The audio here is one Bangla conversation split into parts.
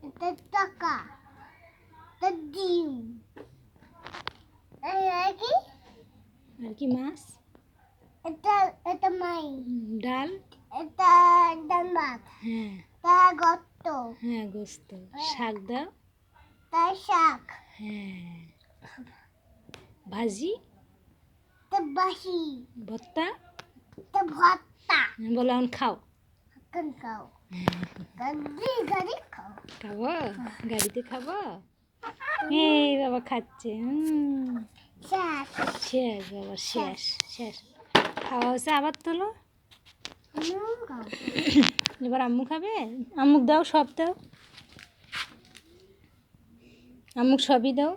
এটা টাকা, এটা ডিম, আর কি মাছ? এটা মাই ডাল, এটা ডাল মাছ, হ্যাঁ, তা গোস্ত, হ্যাঁ গোস্ত, শাক দাও, তাই শাক, হ্যাঁ, ভাজি, তা বাসি, ভর্তা, তা ভর্তা, বলো এখন খাও, এখন খাও, গাড়ি খাও, খাবো, গাড়িতে খাবো, এই বাবা খাচ্ছে, শেষ শেষ বাবা শেষ শেষ, খাওয়া হচ্ছে আবার তোলো, এবার আম্মু খাবে, আম্মুক দাও, সব দাও, আম্মুক সবই দাও,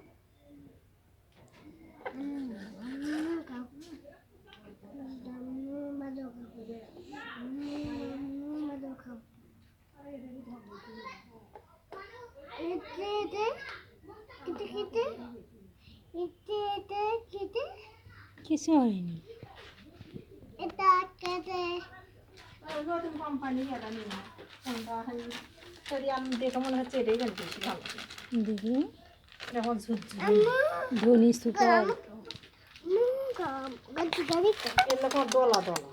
কিছু হয়নি, এটা কেটে কোম্পানি দেখে মনে হচ্ছে এটাই বেশি ভালো, দেখি ধনী সুপার দোলা দোলা